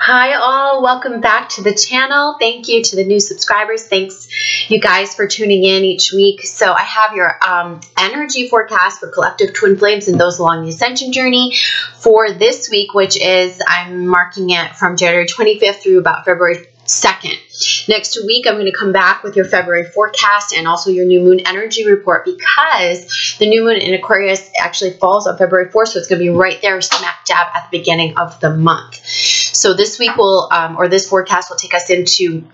Hi all, welcome back to the channel. Thank you to the new subscribers. Thanks you guys for tuning in each week. So I have your energy forecast for collective twin flames and those along the ascension journey for this week, which is, I'm marking it from January 25th through about February 2nd. Next week, I'm going to come back with your February forecast and also your new moon energy report, because the new moon in Aquarius actually falls on February 4th, so it's going to be right there smack dab at the beginning of the month. So this week will, or this forecast will take us into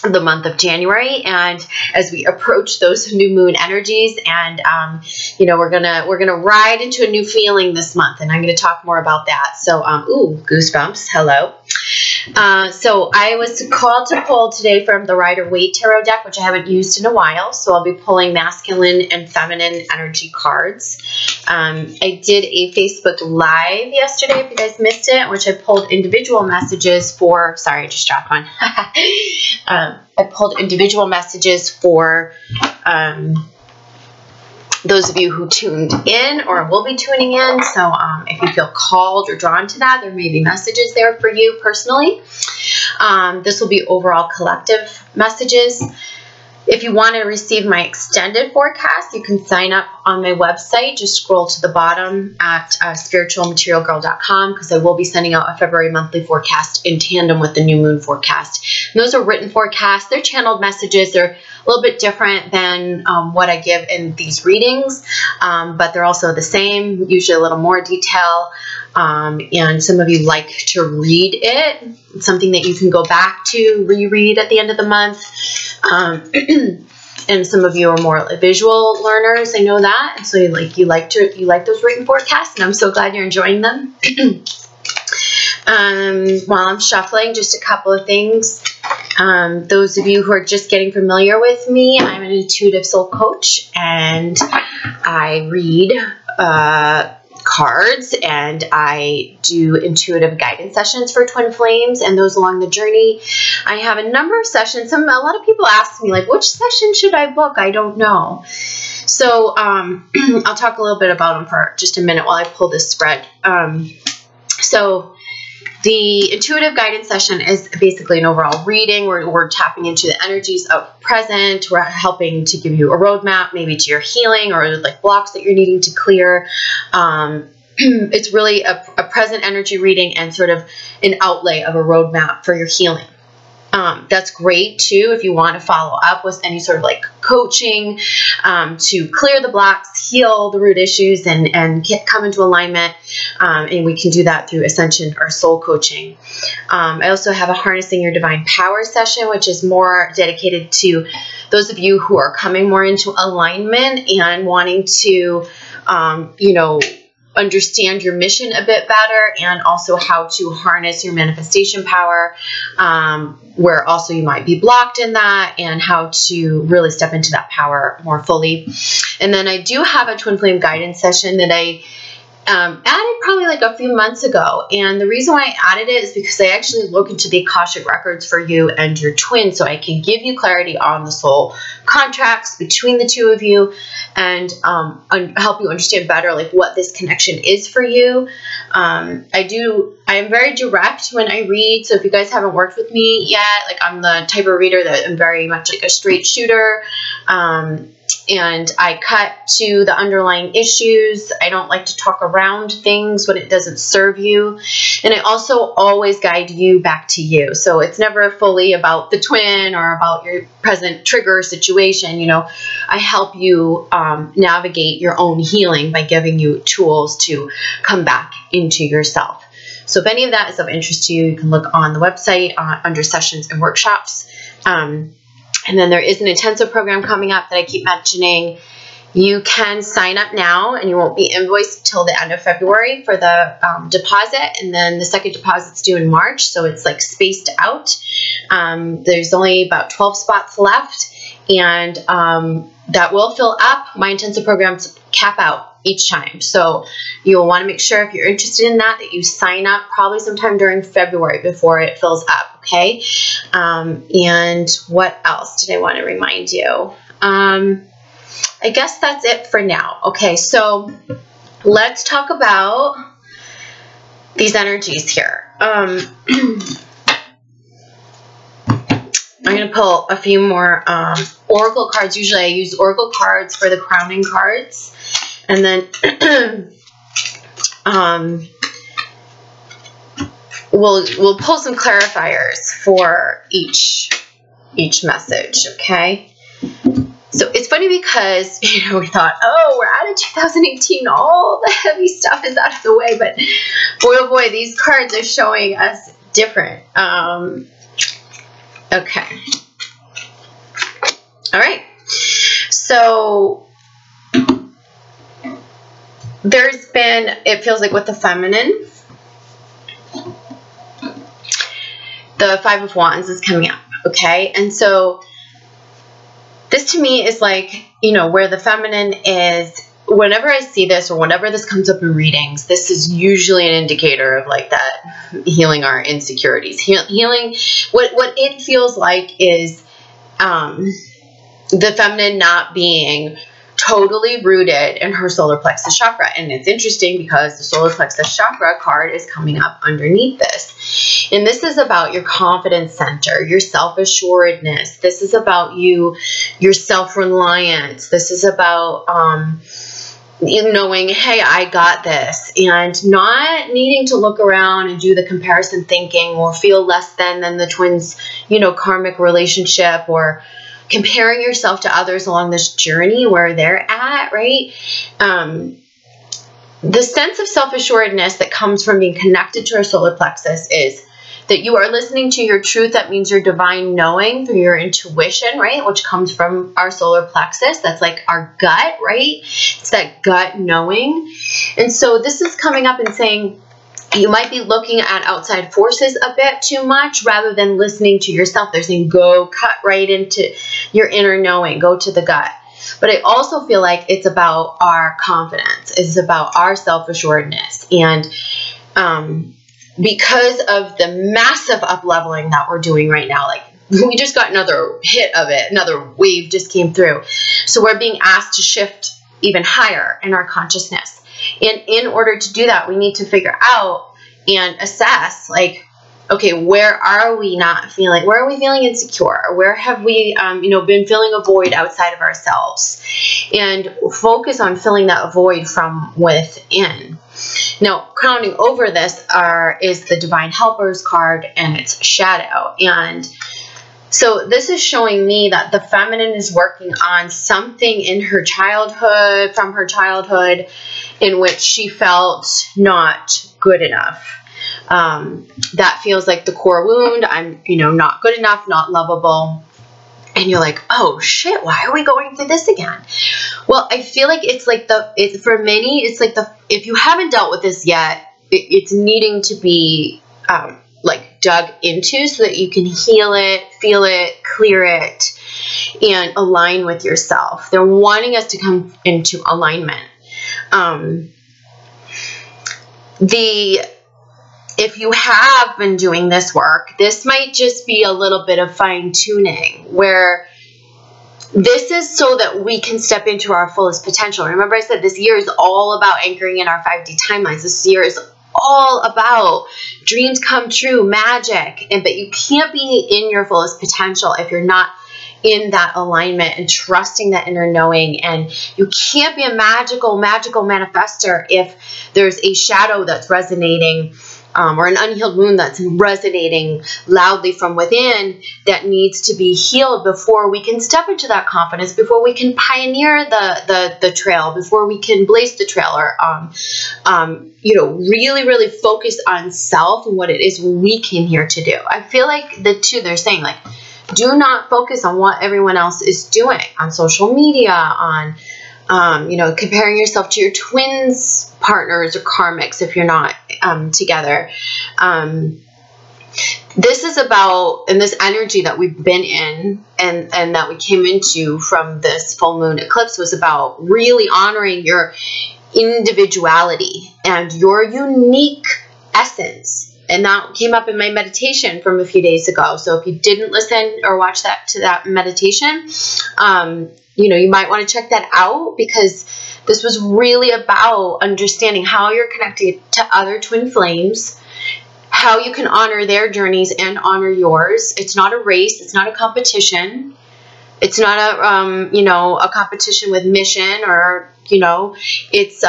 the month of January, and as we approach those new moon energies, and you know, we're gonna ride into a new feeling this month, and I'm gonna talk more about that. So ooh, goosebumps. Hello. So I was called to pull today from the Rider-Waite Tarot deck, which I haven't used in a while. So I'll be pulling masculine and feminine energy cards. I did a Facebook Live yesterday, if you guys missed it, which I pulled individual messages for. Sorry, I just dropped one. I pulled individual messages for those of you who tuned in or will be tuning in. So if you feel called or drawn to that, there may be messages there for you personally. This will be overall collective messages. If you want to receive my extended forecast, you can sign up on my website. Just scroll to the bottom at spiritualmaterialgirl.com, because I will be sending out a February monthly forecast in tandem with the new moon forecast. And those are written forecasts. They're channeled messages. They're a little bit different than what I give in these readings, but they're also the same, usually a little more detail. And some of you like to read it. It's something that you can go back to, reread at the end of the month. And some of you are more visual learners. I know that. And so you like those written forecasts, and I'm so glad you're enjoying them. While I'm shuffling, just a couple of things. Those of you who are just getting familiar with me, I'm an intuitive soul coach, and I read cards, and I do intuitive guidance sessions for twin flames and those along the journey. I have a number of sessions. A lot of people ask me, like, which session should I book? I don't know. So I'll talk a little bit about them for just a minute while I pull this spread. So the intuitive guidance session is basically an overall reading where we're tapping into the energies of present. We're helping to give you a roadmap, maybe to your healing or like blocks that you're needing to clear. It's really a present energy reading and sort of an outlay of a roadmap for your healing. That's great too if you want to follow up with any sort of like coaching to clear the blocks, heal the root issues, and come into alignment. And we can do that through ascension or soul coaching. I also have a harnessing your divine power session, which is more dedicated to those of you who are coming more into alignment and wanting to, you know, understand your mission a bit better, and also how to harness your manifestation power, where also you might be blocked in that, and how to really step into that power more fully. And then I do have a twin flame guidance session that I added probably like a few months ago. And the reason why I added it is because I actually look into the Akashic records for you and your twin, so I can give you clarity on the soul contracts between the two of you, and help you understand better like what this connection is for you. I am very direct when I read, so if you guys haven't worked with me yet, like, I'm the type of reader that I'm very much like a straight shooter. And I cut to the underlying issues. I don't like to talk around things when it doesn't serve you. And I also always guide you back to you. So it's never fully about the twin or about your present trigger situation. You know, I help you navigate your own healing by giving you tools to come back into yourself. So if any of that is of interest to you, you can look on the website under sessions and workshops. And then there is an intensive program coming up that I keep mentioning. You can sign up now, and you won't be invoiced until the end of February for the deposit. And then the second deposit's due in March, so it's like spaced out. There's only about 12 spots left, and that will fill up. My intensive programs cap out each time. So you'll want to make sure, if you're interested in that you sign up probably sometime during February before it fills up, okay? And what else did I want to remind you? I guess that's it for now. Okay, so let's talk about these energies here. I'm going to pull a few more oracle cards. Usually I use oracle cards for the crowning cards. And then we'll pull some clarifiers for each message, okay? So it's funny because, you know, we thought, oh, we're out of 2018. All the heavy stuff is out of the way. But boy, oh boy, these cards are showing us different. Okay. All right. So there's been, it feels like with the feminine, the Five of Wands is coming up. Okay. And so this to me is like, you know, where the feminine is, whenever I see this or whenever this comes up in readings, this is usually an indicator of like that healing our insecurities. Healing, what it feels like is the feminine not being totally rooted in her solar plexus chakra. And it's interesting because the solar plexus chakra card is coming up underneath this. And this is about your confidence center, your self-assuredness. This is about your self-reliance. This is about you knowing, hey, I got this, and not needing to look around and do the comparison thinking or feel less than the twins, you know, karmic relationship, or comparing yourself to others along this journey where they're at, right? The sense of self-assuredness that comes from being connected to our solar plexus is that you are listening to your truth. That means your divine knowing through your intuition, right? Which comes from our solar plexus. That's like our gut, right? It's that gut knowing. And so this is coming up and saying, you might be looking at outside forces a bit too much rather than listening to yourself. They're saying, go cut right into your inner knowing, go to the gut. But I also feel like it's about our confidence. It's about our self-assuredness. And because of the massive up-leveling that we're doing right now, like we just got another hit of it, another wave just came through. So we're being asked to shift even higher in our consciousness. And in order to do that, we need to figure out and assess, like, okay, where are we not feeling, where are we feeling insecure? Where have we, you know, been filling a void outside of ourselves? And focus on filling that void from within. Now, crowning over this is the Divine Helpers card and its shadow. And so this is showing me that the feminine is working on something in her childhood, from her childhood, in which she felt not good enough. That feels like the core wound. I'm, you know, not good enough, not lovable. And you're like, oh shit, why are we going through this again? Well, I feel like it's like for many, it's like if you haven't dealt with this yet, it's needing to be, like dug into so that you can heal it, feel it, clear it, and align with yourself. They're wanting us to come into alignment. If you have been doing this work, this might just be a little bit of fine-tuning, where this is so that we can step into our fullest potential. Remember I said this year is all about anchoring in our 5D timelines. This year is all about dreams come true, magic, but you can't be in your fullest potential if you're not in that alignment and trusting that inner knowing. And you can't be a magical manifester if there's a shadow that's resonating, or an unhealed wound that's resonating loudly from within that needs to be healed before we can step into that confidence, before we can pioneer the trail, before we can blaze the trail, or you know, really focus on self and what it is we came here to do. I feel like they're saying, like, do not focus on what everyone else is doing on social media, on you know, comparing yourself to your twins partners or karmics if you're not together. This is about, and this energy that we've been in and that we came into from this full moon eclipse was about really honoring your individuality and your unique essence. And that came up in my meditation from a few days ago. So if you didn't listen or watch that meditation, you know, you might want to check that out, because this was really about understanding how you're connected to other twin flames, how you can honor their journeys and honor yours. It's not a race. It's not a competition. It's not a, a competition with mission or, it's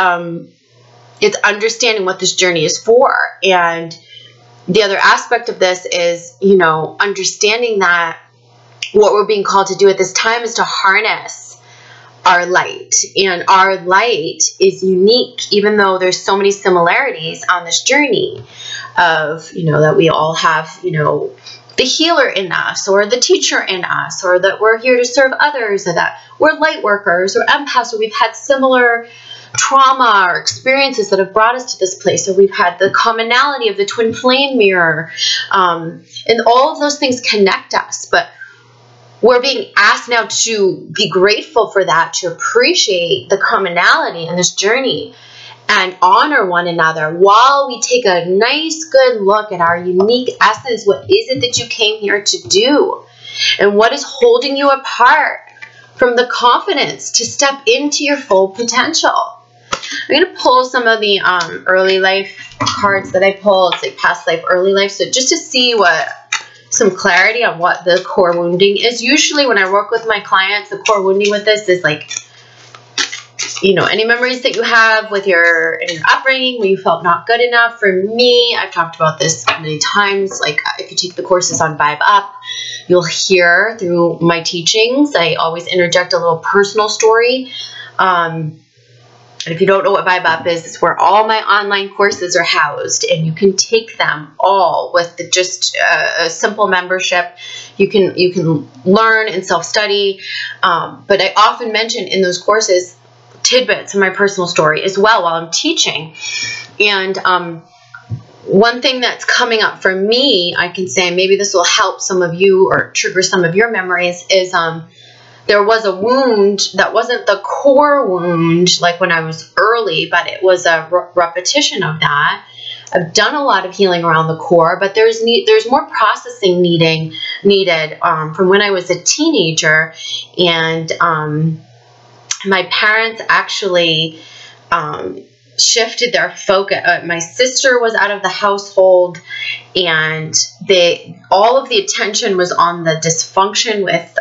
understanding what this journey is for. And the other aspect of this is, understanding that what we're being called to do at this time is to harness our light. And our light is unique, even though there's so many similarities on this journey of, that we all have, the healer in us or the teacher in us, or that we're here to serve others, or that we're light workers or empaths, or we've had similar trauma or experiences that have brought us to this place, or we've had the commonality of the twin flame mirror. And all of those things connect us, but we're being asked now to be grateful for that, to appreciate the commonality in this journey and honor one another while we take a nice, good look at our unique essence. What is it that you came here to do? And what is holding you apart from the confidence to step into your full potential? I'm going to pull some of the early life cards that I pull. It's like past life, early life. So just to see some clarity on what the core wounding is. Usually when I work with my clients, the core wounding with this is like, any memories that you have in your upbringing where you felt not good enough. For me, I've talked about this many times. Like if you take the courses on Vibe Up, you'll hear through my teachings, I always interject a little personal story. And if you don't know what Vibe Up is, it's where all my online courses are housed, and you can take them all with just a simple membership. You can learn and self-study. But I often mention in those courses tidbits of my personal story as well while I'm teaching. And one thing that's coming up for me, I can say, maybe this will help some of you or trigger some of your memories, is there was a wound that wasn't the core wound like when I was early, but it was a repetition of that. I've done a lot of healing around the core, but there's more processing needed from when I was a teenager. And my parents actually shifted their focus. My sister was out of the household, and all of the attention was on the dysfunction with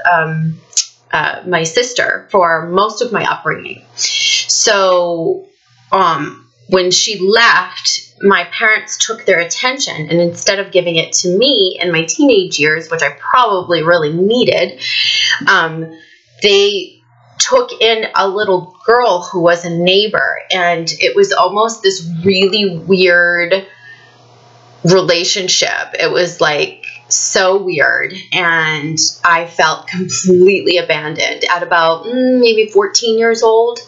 my sister for most of my upbringing. So when she left, my parents took their attention, and instead of giving it to me in my teenage years, which I probably really needed, they took in a little girl who was a neighbor, and it was almost this really weird relationship. It was like so weird, and I felt completely abandoned at about maybe 14 years old,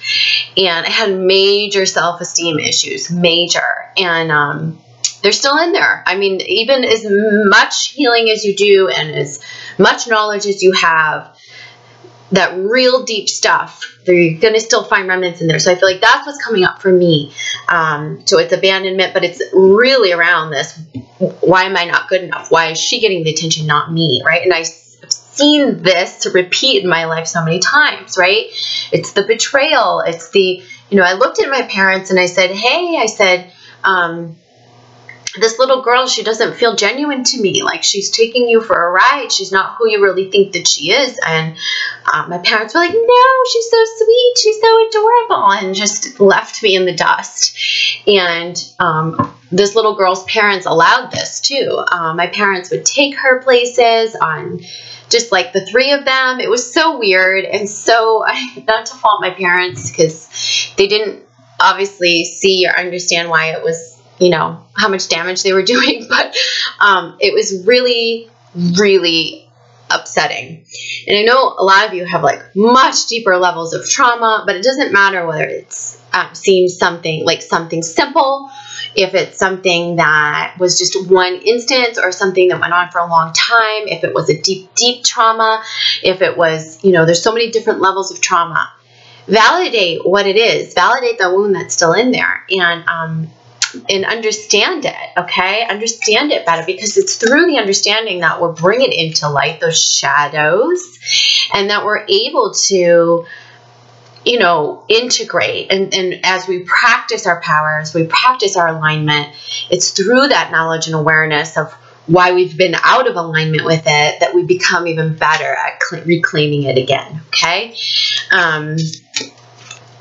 and I had major self-esteem issues, major, and they're still in there. I mean, even as much healing as you do and as much knowledge as you have, that real deep stuff, you're going to still find remnants in there. So I feel like that's what's coming up for me. So it's abandonment, but it's really around this. Why am I not good enough? Why is she getting the attention, not me, right? And I've seen this repeat in my life so many times, right? It's the betrayal. It's the, I looked at my parents and I said, hey, this little girl, she doesn't feel genuine to me. Like, she's taking you for a ride. She's not who you really think that she is. And my parents were like, no, she's so sweet. She's so adorable. And just left me in the dust. And this little girl's parents allowed this too. My parents would take her places on just like the three of them. It was so weird. And so, not to fault my parents, because they didn't obviously see or understand why it was, how much damage they were doing, but it was really, really upsetting. And I know a lot of you have like much deeper levels of trauma, but it doesn't matter whether it's seems something like something simple, if it's something that was just one instance or something that went on for a long time, if it was a deep, deep trauma, if it was, there's so many different levels of trauma. Validate what it is, validate the wound that's still in there, and understand it, okay? Understand it better, because it's through the understanding that we're bringing into light those shadows, and that we're able to, you know, integrate. And as we practice our powers, we practice our alignment, it's through that knowledge and awareness of why we've been out of alignment with it that we become even better at reclaiming it again, okay? And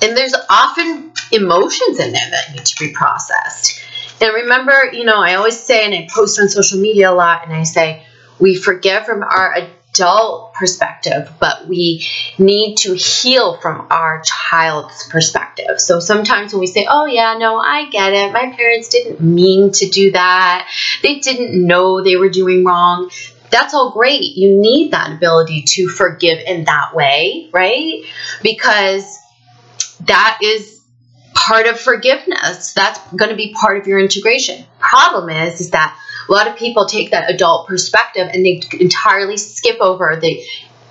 there's often emotions in there that need to be processed. And remember, you know, I always say, and I post on social media a lot, and I say, we forgive from our adult perspective, but we need to heal from our child's perspective. So sometimes when we say, oh yeah, no, I get it. My parents didn't mean to do that. They didn't know they were doing wrong. That's all great. You need that ability to forgive in that way, right? Because that is part of forgiveness. That's going to be part of your integration. Problem is that a lot of people take that adult perspective and they entirely skip over the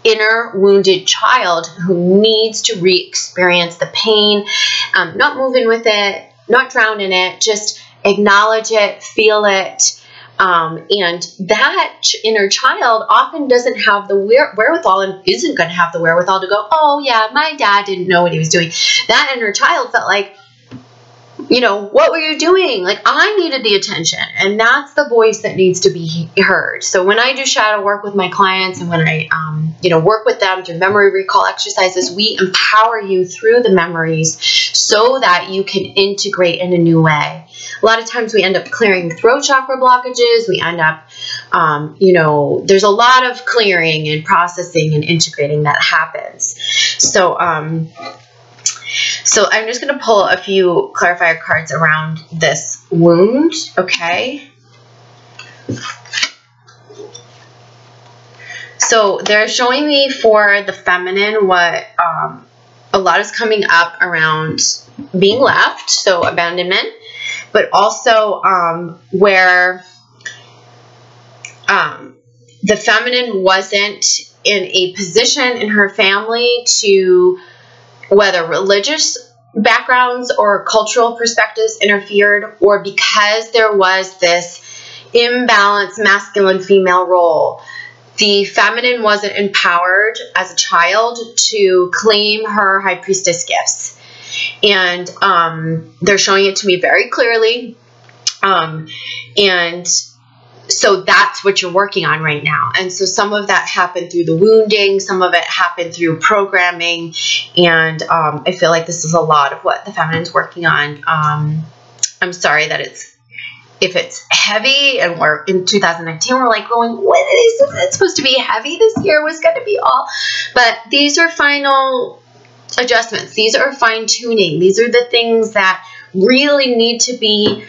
inner wounded child who needs to re-experience the pain, not move in with it, not drown in it, just acknowledge it, feel it. And that inner child often doesn't have the wherewithal and isn't going to have the wherewithal to go, oh yeah, my dad didn't know what he was doing. That inner child felt like, you know, what were you doing? Like, I needed the attention, and that's the voice that needs to be heard. So when I do shadow work with my clients, and when I, you know, work with them through memory recall exercises, we empower you through the memories so that you can integrate in a new way. A lot of times we end up clearing throat chakra blockages. We end up, you know, there's a lot of clearing and processing and integrating that happens. So, so I'm just going to pull a few clarifier cards around this wound, okay? So they're showing me for the feminine what a lot is coming up around being left, so abandonment, but also where the feminine wasn't in a position in her family to, whether religious backgrounds or cultural perspectives interfered, or because there was this imbalanced masculine-female role, the feminine wasn't empowered as a child to claim her high priestess gifts. And they're showing it to me very clearly. And so that's what you're working on right now. And so some of that happened through the wounding, some of it happened through programming, and I feel like this is a lot of what the feminine's working on. I'm sorry that if it's heavy, and we're in 2019, we're like going, what is this? It's supposed to be heavy. This year was going to be all, but these are final adjustments. These are fine tuning. These are the things that really need to be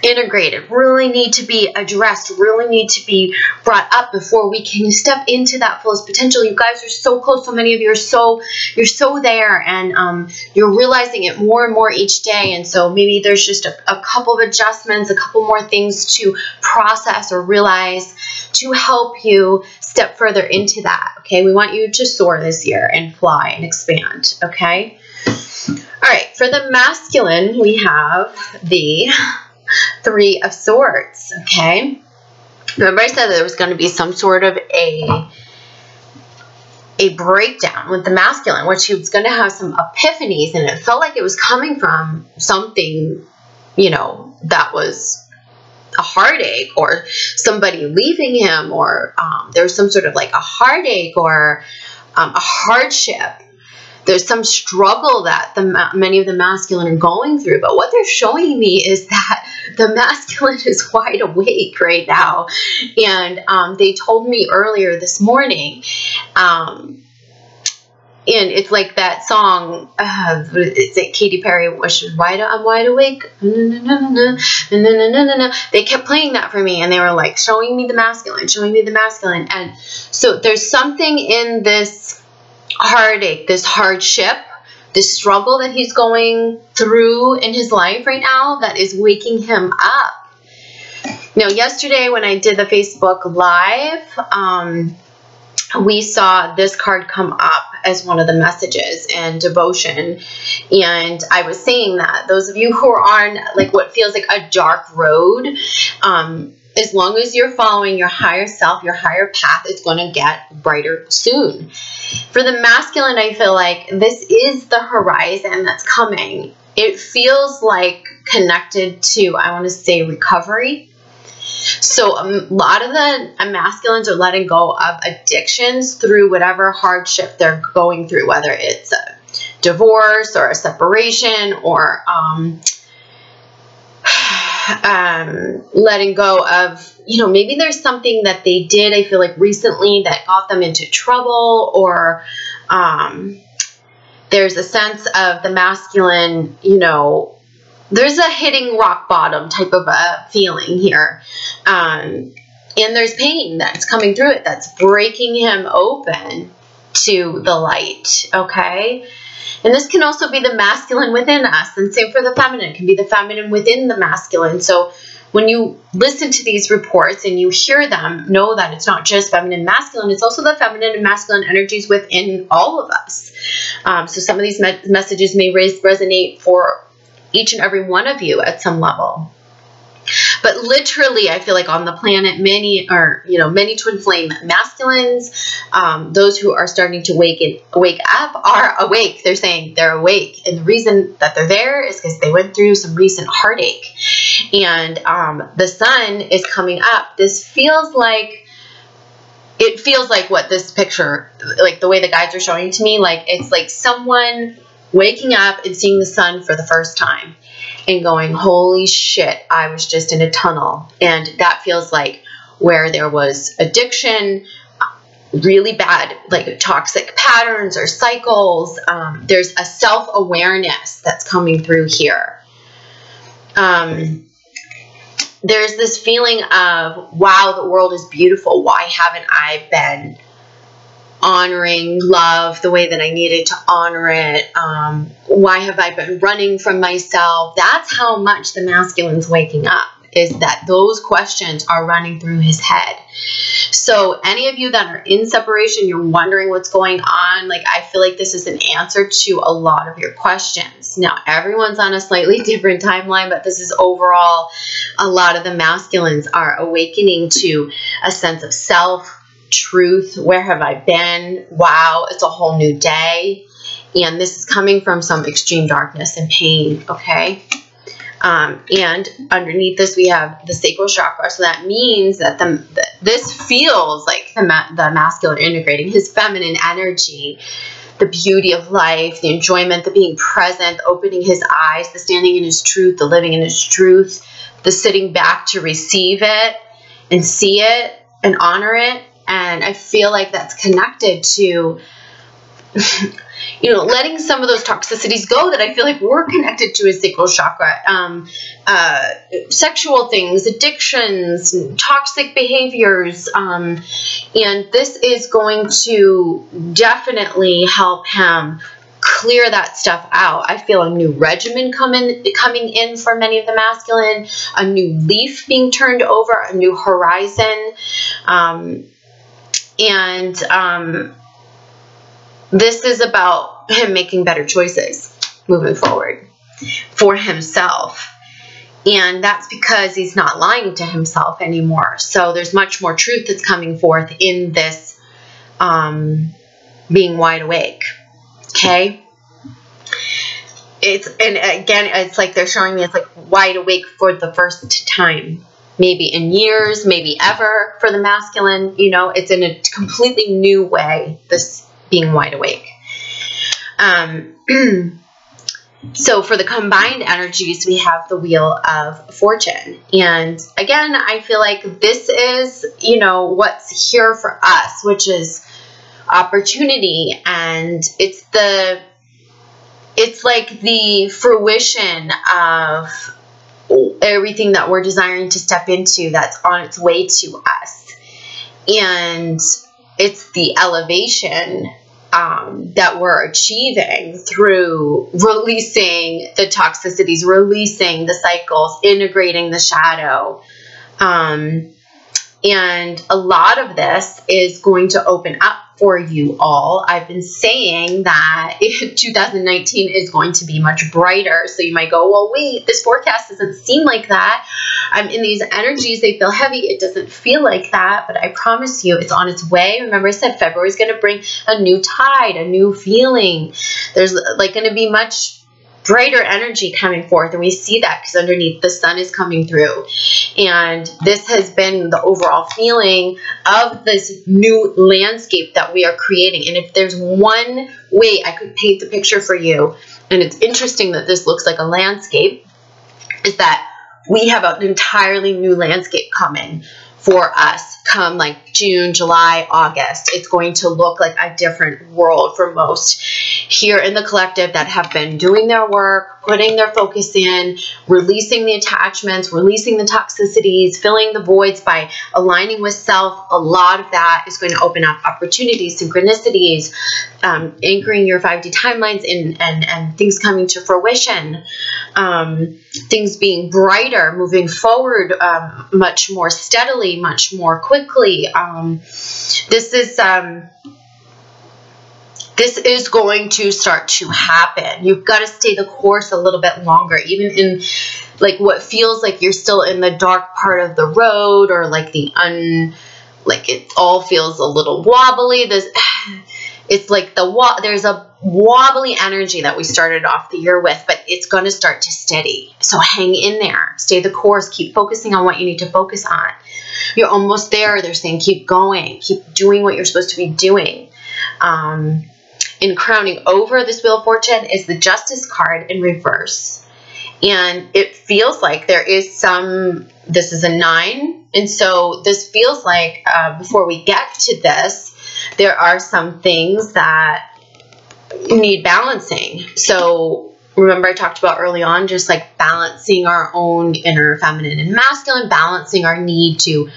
integrated, really need to be addressed, really need to be brought up before we can step into that fullest potential. You guys are so close. So many of you are you're so there, and you're realizing it more and more each day. And so maybe there's just a couple of adjustments, a couple more things to process or realize to help you step further into that. Okay, we want you to soar this year and fly and expand. Okay, all right. For the masculine, we have the Three of Swords, okay? Remember I said there was going to be some sort of a breakdown with the masculine, which he was going to have some epiphanies, and it felt like it was coming from something, you know, that was a heartache, or somebody leaving him, or there was some sort of like a heartache or a hardship. There's some struggle that many of the masculine are going through. But what they're showing me is that the masculine is wide awake right now. And they told me earlier this morning, and it's like that song, it's like Katy Perry, I'm wide awake. They kept playing that for me, and they were like showing me the masculine, showing me the masculine. And so there's something in this heartache, this hardship, this struggle that he's going through in his life right now that is waking him up. Now, yesterday when I did the Facebook Live, we saw this card come up as one of the messages in devotion. And I was saying that those of you who are on like what feels like a dark road, as long as you're following your higher self, your higher path, it's going to get brighter soon. For the masculine, I feel like this is the horizon that's coming. It feels like connected to, I want to say, recovery. So a lot of the masculines are letting go of addictions through whatever hardship they're going through, whether it's a divorce or a separation or letting go of, maybe there's something that they did, I feel like recently, that got them into trouble, or there's a sense of the masculine, there's a hitting rock bottom type of a feeling here. And there's pain that's coming through it that's breaking him open to the light, okay? And this can also be the masculine within us, and same for the feminine. It can be the feminine within the masculine. So when you listen to these reports and you hear them, know that it's not just feminine and masculine, it's also the feminine and masculine energies within all of us. So some of these messages may resonate for each and every one of you at some level. But literally, I feel like on the planet, many twin flame masculines, those who are starting to wake up are awake. They're saying they're awake. And the reason that they're there is because they went through some recent heartache. And the sun is coming up. It feels like what this picture, like the way the guides are showing to me, like it's like someone waking up and seeing the sun for the first time and going, holy shit, I was just in a tunnel. And that feels like where there was addiction, really bad, like toxic patterns or cycles. There's a self-awareness that's coming through here. There's this feeling of, wow, the world is beautiful. Why haven't I been honoring love the way that I needed to honor it? Why have I been running from myself? That's how much the masculine's waking up, is that those questions are running through his head. So any of you that are in separation, you're wondering what's going on, like I feel like this is an answer to a lot of your questions. Now, everyone's on a slightly different timeline, but this is overall, a lot of the masculines are awakening to a sense of self, truth. Where have I been? Wow, it's a whole new day. And this is coming from some extreme darkness and pain, okay? And underneath this, we have the sacral chakra. So that means that this feels like the masculine integrating his feminine energy, the beauty of life, the enjoyment, the being present, the opening his eyes, the standing in his truth, the living in his truth, the sitting back to receive it and see it and honor it. And I feel like that's connected to, letting some of those toxicities go that I feel like we're connected to his sacral chakra. Sexual things, addictions, toxic behaviors. And this is going to definitely help him clear that stuff out. I feel a new regimen coming in for many of the masculine, a new leaf being turned over, a new horizon. This is about him making better choices moving forward for himself. And that's because he's not lying to himself anymore. So there's much more truth that's coming forth in this being wide awake. Okay? And again, it's like they're showing me it's like wide awake for the first time. Maybe in years, maybe ever for the masculine. It's in a completely new way, this being wide awake. So for the combined energies, we have the Wheel of Fortune. And again, I feel like this is, what's here for us, which is opportunity. And it's like the fruition of everything that we're desiring to step into that's on its way to us. And it's the elevation that we're achieving through releasing the toxicities, releasing the cycles, integrating the shadow. And a lot of this is going to open up for you all. I've been saying that 2019 is going to be much brighter. So you might go, well, wait, this forecast doesn't seem like that. I'm in these energies. They feel heavy. It doesn't feel like that, but I promise you it's on its way. Remember I said February is going to bring a new tide, a new feeling. There's like going to be much brighter energy coming forth, and we see that because underneath the sun is coming through. And this has been the overall feeling of this new landscape that we are creating. And if there's one way I could paint the picture for you, and it's interesting that this looks like a landscape, is that we have an entirely new landscape coming for us come like June, July, August. It's going to look like a different world for most here in the collective that have been doing their work, putting their focus in, releasing the attachments, releasing the toxicities, filling the voids by aligning with self. A lot of that is going to open up opportunities, synchronicities, anchoring your 5D timelines and things coming to fruition, things being brighter, moving forward much more steadily, much more quickly. This is going to start to happen. You've got to stay the course a little bit longer, even in like what feels like you're still in the dark part of the road, or like like it all feels a little wobbly. It's like there's a wobbly energy that we started off the year with, but it's going to start to steady. So hang in there, stay the course, keep focusing on what you need to focus on. You're almost there. They're saying keep going, keep doing what you're supposed to be doing. In crowning over this Wheel of Fortune is the Justice card in reverse. And it feels like there is this is a 9. And so this feels like before we get to this, there are some things that need balancing. So remember I talked about early on, just like balancing our own inner feminine and masculine, balancing our need to,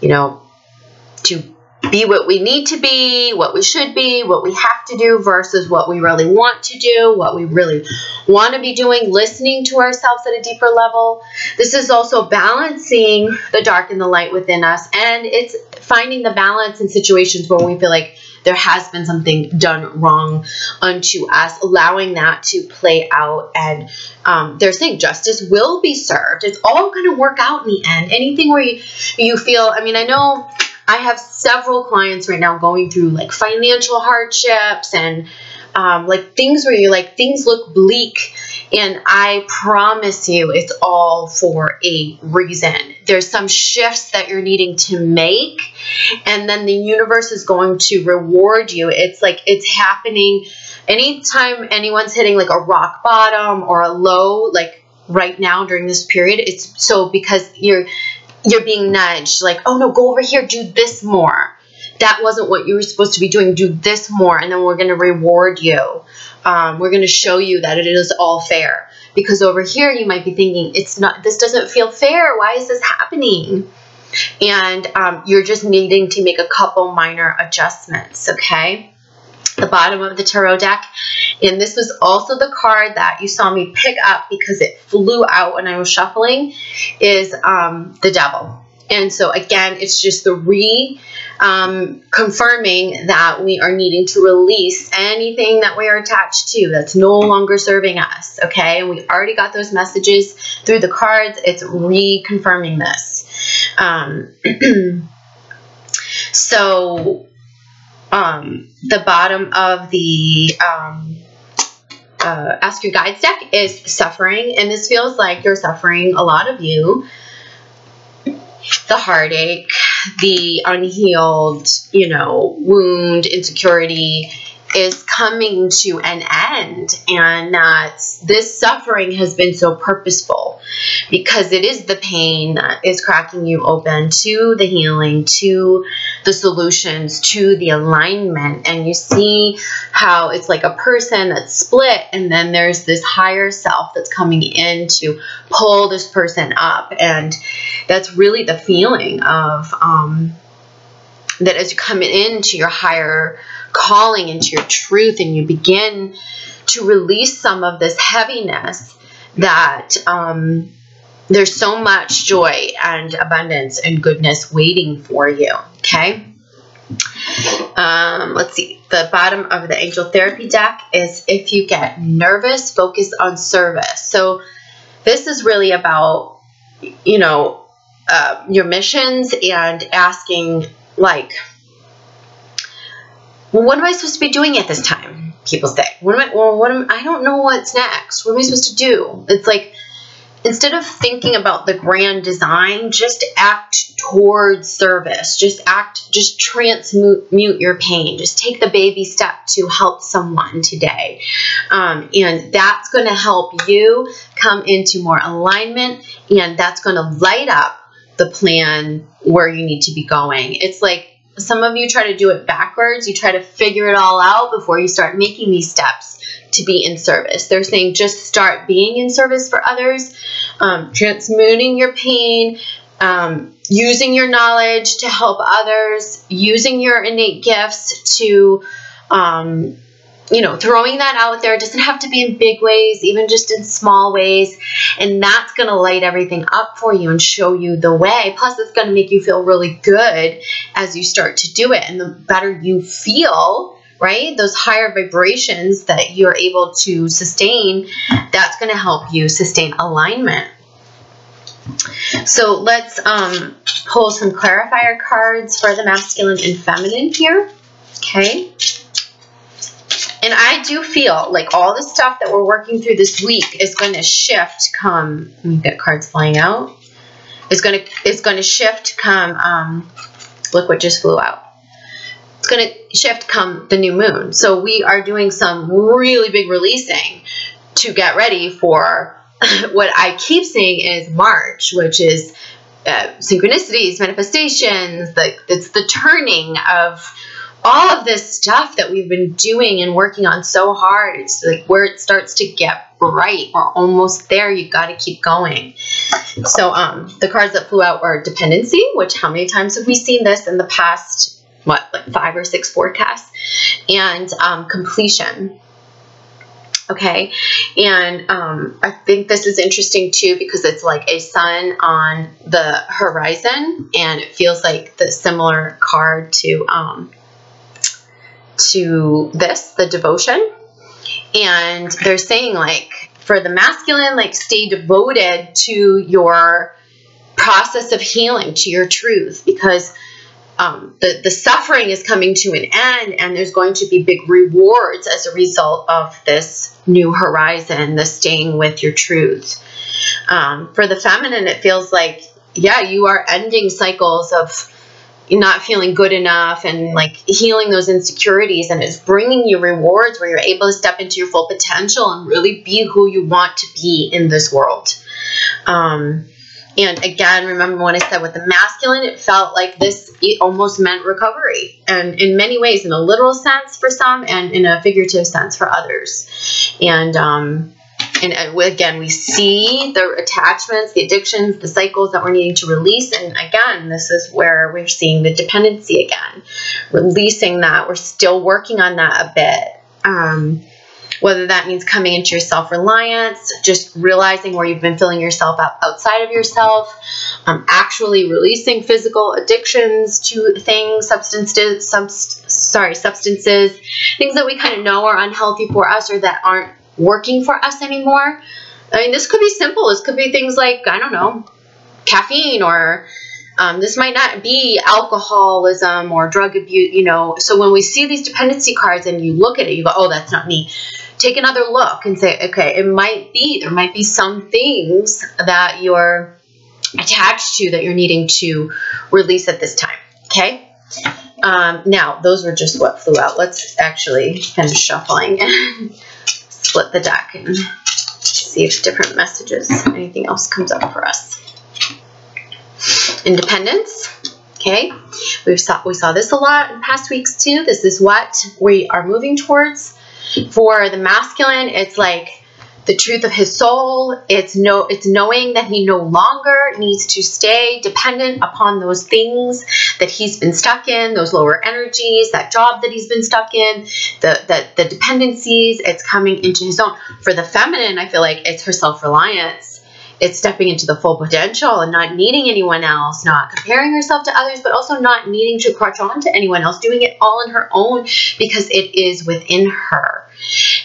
to be what we need to be, what we should be, what we have to do versus what we really want to do, what we really want to be doing, listening to ourselves at a deeper level. This is also balancing the dark and the light within us, and it's finding the balance in situations where we feel like there has been something done wrong unto us, allowing that to play out. And they're saying justice will be served. It's all going to work out in the end. Anything where you feel, I know I have several clients right now going through like financial hardships and like things where you're like, things look bleak. And I promise you it's all for a reason. There's some shifts that you're needing to make, and then the universe is going to reward you. It's like it's happening anytime anyone's hitting like a rock bottom or a low, like right now during this period. It's so because you're being nudged, like, oh no, go over here, do this more. That wasn't what you were supposed to be doing. Do this more, and then we're going to reward you. We're going to show you that it is all fair. Because over here, you might be thinking, it's not. This doesn't feel fair. Why is this happening? And you're just needing to make a couple minor adjustments, okay? The bottom of the tarot deck, and this was also the card that you saw me pick up because it flew out when I was shuffling, is the Devil. And so again, it's just the confirming that we are needing to release anything that we are attached to that's no longer serving us, okay? And we already got those messages through the cards. It's reconfirming this. So the bottom of the Ask Your Guides deck is suffering, and this feels like you're suffering, a lot of you, the heartache, the unhealed, wound, insecurity is coming to an end, and that this suffering has been so purposeful because it is the pain that is cracking you open to the healing, to the solutions, to the alignment. And you see how it's like a person that's split, and then there's this higher self that's coming in to pull this person up. And that's really the feeling of that as you come into your higher calling, into your truth, and you begin to release some of this heaviness, that there's so much joy and abundance and goodness waiting for you, okay? Let's see. The bottom of the angel therapy deck is if you get nervous, focus on service. So this is really about, you know, your missions and asking, like, well, what am I supposed to be doing at this time? People say, I don't know what's next. What am I supposed to do? It's like, instead of thinking about the grand design, just act towards service. Just transmute your pain. Just take the baby step to help someone today. And that's going to help you come into more alignment, and that's going to light up the plan where you need to be going. It's like some of you try to do it backwards. You try to figure it all out before you start making these steps to be in service. They're saying just start being in service for others, transmuting your pain, using your knowledge to help others, using your innate gifts to, you know, throwing that out there. It doesn't have to be in big ways, even just in small ways. And that's going to light everything up for you and show you the way. Plus, it's going to make you feel really good as you start to do it. And the better you feel, right, those higher vibrations that you're able to sustain, that's going to help you sustain alignment. So let's pull some clarifier cards for the masculine and feminine here. Okay. And I do feel like all the stuff that we're working through this week is going to shift come, we've got cards flying out, it's going to shift come, look what just flew out. It's going to shift come the new moon. So we are doing some really big releasing to get ready for what I keep saying is March, which is synchronicities, manifestations, it's the turning of all of this stuff that we've been doing and working on so hard. It's like where it starts to get bright. We're almost there. You got to keep going. So the cards that flew out were dependency, which how many times have we seen this in the past, what, like 5 or 6 forecasts, and completion. Okay, and I think this is interesting too because it's like a sun on the horizon, and it feels like the similar card to this, the devotion. And they're saying, like, for the masculine, like, stay devoted to your process of healing, to your truth, because the suffering is coming to an end, and there's going to be big rewards as a result of this new horizon, the staying with your truth. For the feminine, it feels like, yeah, you are ending cycles of not feeling good enough and like healing those insecurities, and it's bringing you rewards where you're able to step into your full potential and really be who you want to be in this world. And again, remember when I said with the masculine, it felt like it almost meant recovery, and in many ways, in a literal sense for some and in a figurative sense for others. And again, we see the attachments, the addictions, the cycles that we're needing to release. And again, this is where we're seeing the dependency again, releasing that. We're still working on that a bit. Whether that means coming into your self-reliance, just realizing where you've been filling yourself up outside of yourself, actually releasing physical addictions to things, substances, things that we kind of know are unhealthy for us or that aren't working for us anymore. I mean, this could be simple. This could be things like, I don't know, caffeine, or this might not be alcoholism or drug abuse, you know. So when we see these dependency cards and you look at it, you go, oh, that's not me. Take another look and say, okay, there might be some things that you're attached to that you're needing to release at this time. Okay. Now those were just what flew out. Let's actually finish shuffling and split the deck and see if different messages, anything else comes up for us. Independence. Okay. We saw this a lot in past weeks too. This is what we are moving towards. For the masculine, it's like the truth of his soul. It's knowing that he no longer needs to stay dependent upon those things that he's been stuck in, those lower energies, that job that he's been stuck in, the dependencies. It's coming into his own. For the feminine, I feel like it's her self-reliance. It's stepping into the full potential and not needing anyone else, not comparing herself to others, but also not needing to crutch on to anyone else, doing it all on her own because it is within her.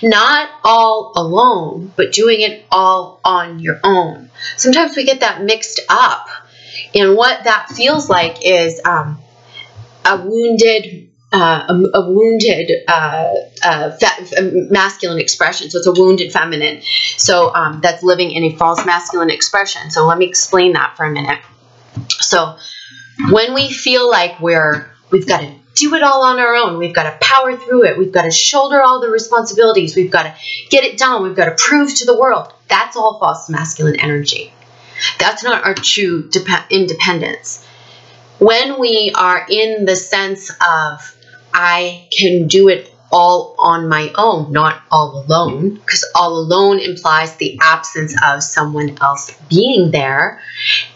Not all alone, but doing it all on your own. Sometimes we get that mixed up. And what that feels like is a wounded masculine expression. So it's a wounded feminine. So that's living in a false masculine expression. So let me explain that for a minute. So when we feel like we've got to do it all on our own, we've got to power through it, we've got to shoulder all the responsibilities, we've got to get it done, we've got to prove to the world, that's all false masculine energy. That's not our true independence. When we are in the sense of, I can do it all on my own, not all alone, because all alone implies the absence of someone else being there.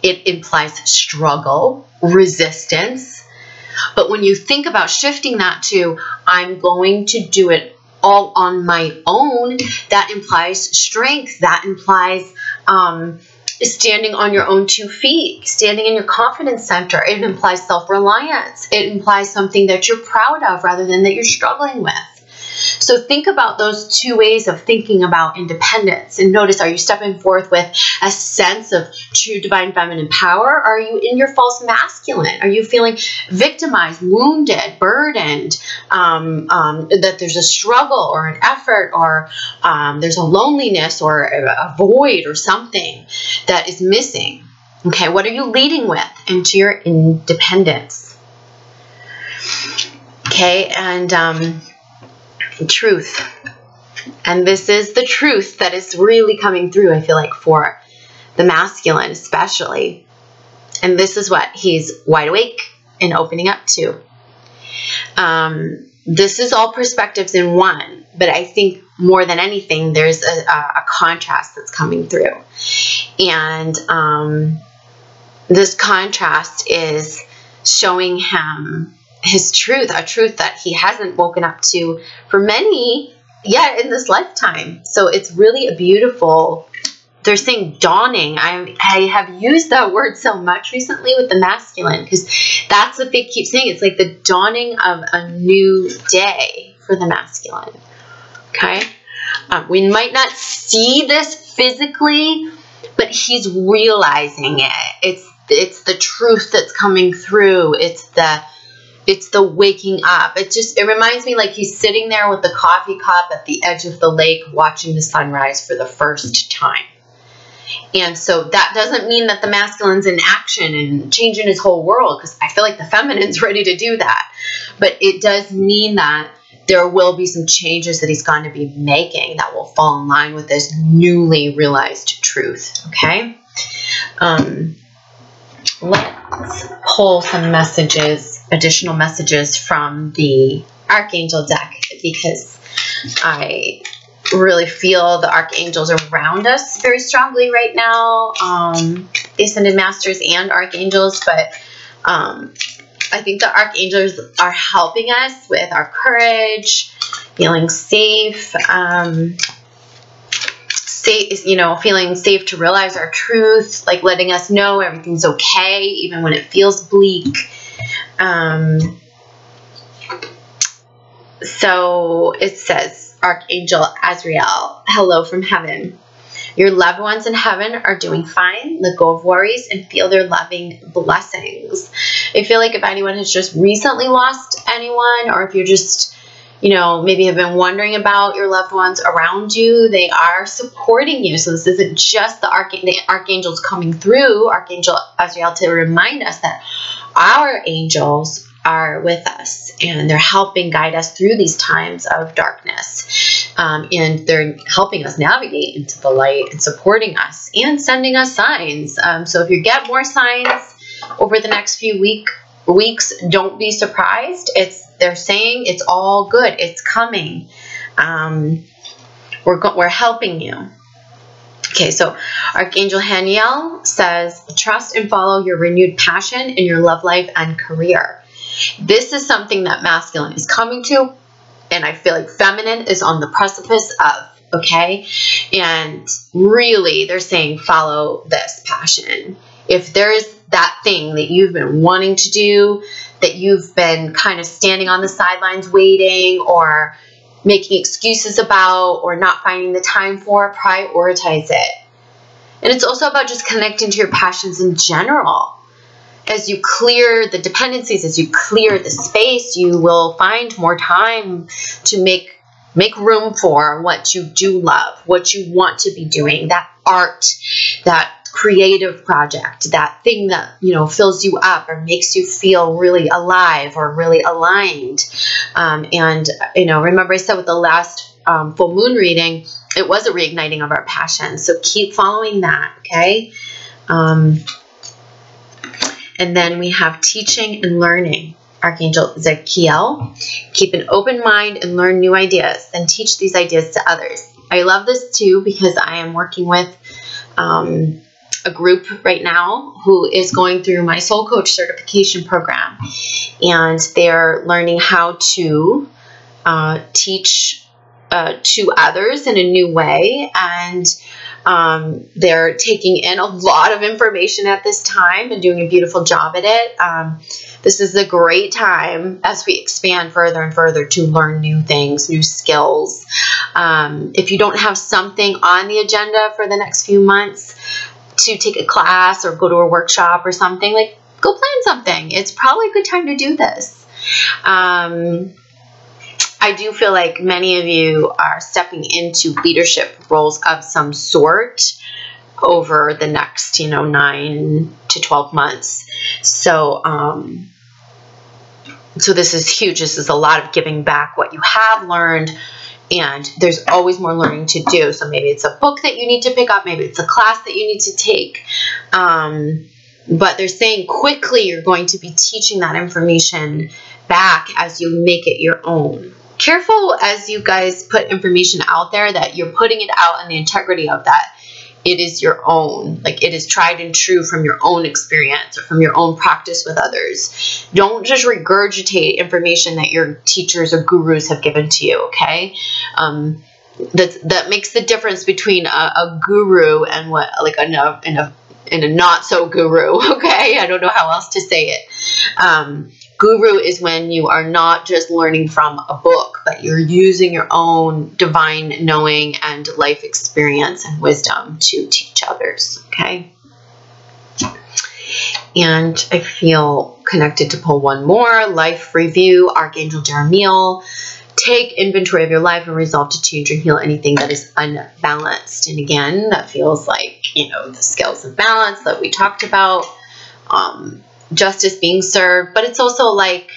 It implies struggle, resistance. But when you think about shifting that to, I'm going to do it all on my own, that implies strength. That implies standing on your own 2 feet, standing in your confidence center. It implies self-reliance. It implies something that you're proud of rather than that you're struggling with. So think about those 2 ways of thinking about independence. And notice, are you stepping forth with a sense of true divine feminine power? Or are you in your false masculine? Are you feeling victimized, wounded, burdened, that there's a struggle or an effort, or there's a loneliness or a void or something that is missing? Okay, what are you leading with into your independence? Okay, and truth. And this is the truth that is really coming through, I feel like, for the masculine especially. And this is what he's wide awake and opening up to. This is all perspectives in one, but I think more than anything, there's a contrast that's coming through. And this contrast is showing him his truth, a truth that he hasn't woken up to for many yet in this lifetime. So it's really a beautiful, they're saying dawning. I have used that word so much recently with the masculine because that's what they keep saying. It's like the dawning of a new day for the masculine. Okay? We might not see this physically, but he's realizing it. It's the truth that's coming through. It's the waking up. It reminds me like he's sitting there with the coffee cup at the edge of the lake watching the sunrise for the first time. And so that doesn't mean that the masculine's in action and changing his whole world, because I feel like the feminine's ready to do that. But it does mean that there will be some changes that he's going to be making that will fall in line with this newly realized truth. Okay? Let's pull some messages, additional messages from the Archangel deck, because I really feel the Archangels around us very strongly right now. The Ascended Masters and Archangels, but I think the Archangels are helping us with our courage, feeling safe, feeling safe to realize our truth, like letting us know everything's okay, even when it feels bleak. So it says, Archangel Azrael, hello from heaven. Your loved ones in heaven are doing fine. Let go of worries and feel their loving blessings. I feel like if anyone has just recently lost anyone, or if you're just, maybe have been wondering about your loved ones around you, they are supporting you. So this isn't just the archangels coming through, Archangel Azrael, to remind us that our angels are with us and they're helping guide us through these times of darkness. And they're helping us navigate into the light and supporting us and sending us signs. So if you get more signs over the next few weeks, don't be surprised. They're saying it's all good. It's coming. We're helping you. Okay, so Archangel Haniel says, trust and follow your renewed passion in your love life and career. This is something that masculine is coming to, and I feel like feminine is on the precipice of okay? And really, they're saying follow this passion. If there is that thing that you've been wanting to do, that you've been kind of standing on the sidelines waiting or making excuses about or not finding the time for, prioritize it. And it's also about just connecting to your passions in general. As you clear the dependencies, as you clear the space, you will find more time to make room for what you do love, what you want to be doing, that art, that creative project, that thing that, fills you up or makes you feel really alive or really aligned. Remember I said with the last full moon reading, it was a reigniting of our passion. So keep following that, okay? And then we have teaching and learning. Archangel Zekiel, keep an open mind and learn new ideas, then teach these ideas to others. I love this too because I am working with a group right now who is going through my Soul Coach certification program. And they're learning how to teach to others in a new way. And they're taking in a lot of information at this time and doing a beautiful job at it. This is a great time as we expand further and further to learn new things, new skills. If you don't have something on the agenda for the next few months to take a class or go to a workshop or something, like go plan something. It's probably a good time to do this. I do feel like many of you are stepping into leadership roles of some sort over the next, 9 to 12 months. So this is huge. This is a lot of giving back what you have learned, and there's always more learning to do. So maybe it's a book that you need to pick up. Maybe it's a class that you need to take. But they're saying quickly you're going to be teaching that information back as you make it your own. Careful as you guys put information out there that you're putting it out in the integrity of that. It is your own, like it is tried and true from your own experience or from your own practice with others. Don't just regurgitate information that your teachers or gurus have given to you, okay? That makes the difference between a guru and what, like and a not so guru, okay? I don't know how else to say it. Guru is when you are not just learning from a book, but you're using your own divine knowing and life experience and wisdom to teach others, okay? And I feel connected to pull one more. Life review, Archangel Jeremiel. Take inventory of your life and resolve to change or heal anything that is unbalanced. And again, that feels like, the scales of balance that we talked about. Justice being served, but it's also like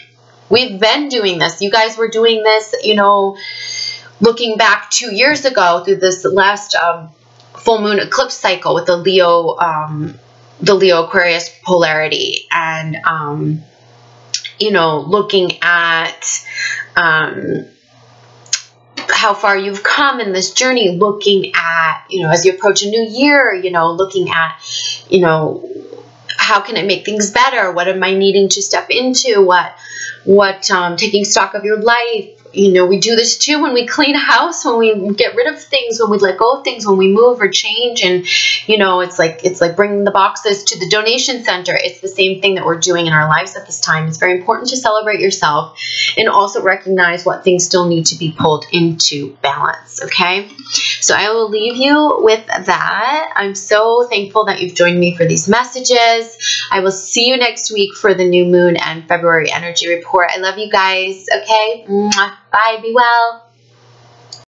we've been doing this. You guys were doing this, looking back 2 years ago through this last full moon eclipse cycle with the Leo Aquarius polarity, and looking at how far you've come in this journey, looking at as you approach a new year, looking at how can I make things better? What am I needing to step into? What taking stock of your life. We do this too when we clean a house, when we get rid of things, when we let go of things, when we move or change. And, it's like bringing the boxes to the donation center. It's the same thing that we're doing in our lives at this time. It's very important to celebrate yourself and also recognize what things still need to be pulled into balance. Okay. So I will leave you with that. I'm so thankful that you've joined me for these messages. I will see you next week for the new moon and February energy report. I love you guys. Okay. Bye. Be well.